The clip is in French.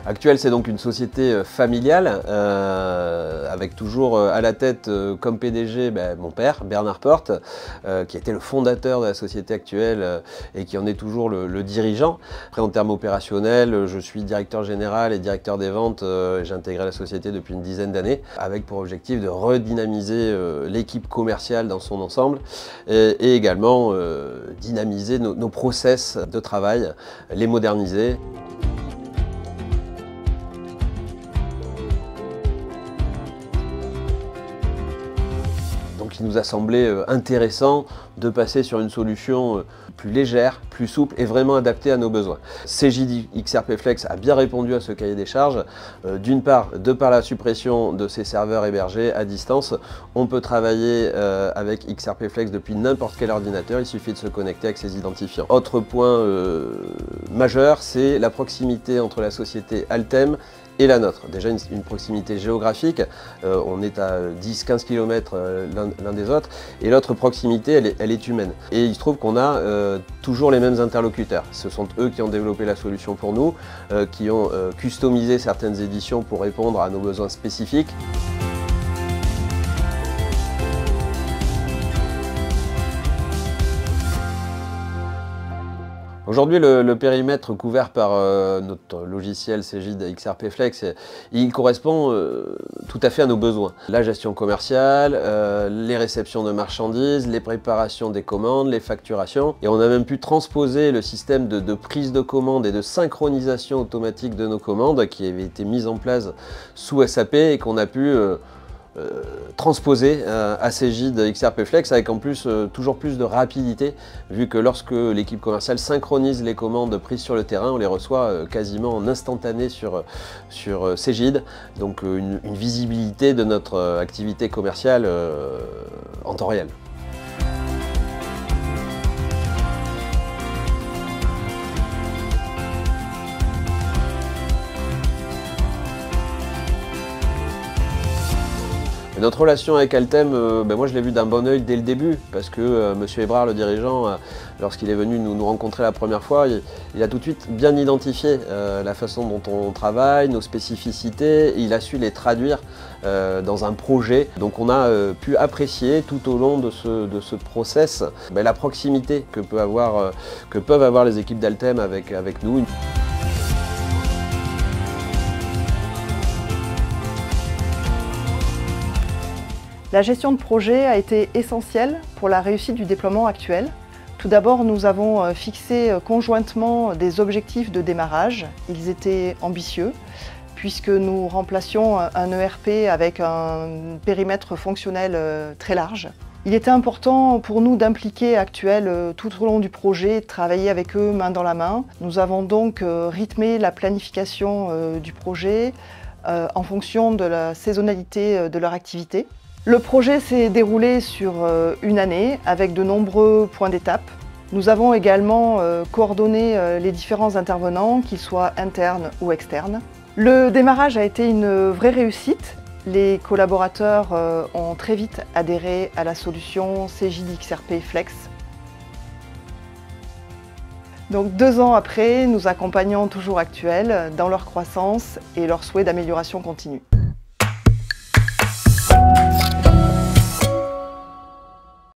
Actuel, c'est donc une société familiale, avec toujours à la tête comme PDG mon père, Bernard Porte, qui a été le fondateur de la société actuelle et qui en est toujours le dirigeant. Après, en termes opérationnels, je suis directeur général et directeur des ventes. J'ai intégré la société depuis une dizaine d'années, avec pour objectif de redynamiser l'équipe commerciale dans son ensemble et également dynamiser nos process de travail, les moderniser. Donc il nous a semblé intéressant de passer sur une solution plus légère, plus souple et vraiment adaptée à nos besoins. Cegid XRP Flex a bien répondu à ce cahier des charges. D'une part, de par la suppression de ces serveurs hébergés à distance, on peut travailler avec XRP Flex depuis n'importe quel ordinateur, il suffit de se connecter avec ses identifiants. Autre point majeur, c'est la proximité entre la société Altem et la nôtre. Déjà une proximité géographique, on est à 10-15 km l'un des autres, et l'autre proximité, elle est humaine. Et il se trouve qu'on a toujours les mêmes interlocuteurs. Ce sont eux qui ont développé la solution pour nous, qui ont customisé certaines éditions pour répondre à nos besoins spécifiques. Aujourd'hui, le périmètre couvert par notre logiciel Cegid XRP Flex, il correspond tout à fait à nos besoins. La gestion commerciale, les réceptions de marchandises, les préparations des commandes, les facturations. Et on a même pu transposer le système de prise de commande et de synchronisation automatique de nos commandes qui avait été mis en place sous SAP et qu'on a pu transposé à Cegid XRP Flex avec en plus toujours plus de rapidité, vu que lorsque l'équipe commerciale synchronise les commandes prises sur le terrain, on les reçoit quasiment en instantané sur Cegid, donc une visibilité de notre activité commerciale en temps réel. Notre relation avec Altem, moi je l'ai vu d'un bon oeil dès le début, parce que M. Hébrard, le dirigeant, lorsqu'il est venu nous rencontrer la première fois, il a tout de suite bien identifié la façon dont on travaille, nos spécificités, et il a su les traduire dans un projet. Donc on a pu apprécier tout au long de ce process la proximité que peuvent avoir les équipes d'Altem avec nous. La gestion de projet a été essentielle pour la réussite du déploiement actuel. Tout d'abord, nous avons fixé conjointement des objectifs de démarrage. Ils étaient ambitieux puisque nous remplacions un ERP avec un périmètre fonctionnel très large. Il était important pour nous d'impliquer Actuel tout au long du projet, de travailler avec eux main dans la main. Nous avons donc rythmé la planification du projet en fonction de la saisonnalité de leur activité. Le projet s'est déroulé sur une année avec de nombreux points d'étape. Nous avons également coordonné les différents intervenants, qu'ils soient internes ou externes. Le démarrage a été une vraie réussite. Les collaborateurs ont très vite adhéré à la solution Cegid XRP Flex. Donc 2 ans après, nous accompagnons toujours Actuel dans leur croissance et leur souhait d'amélioration continue.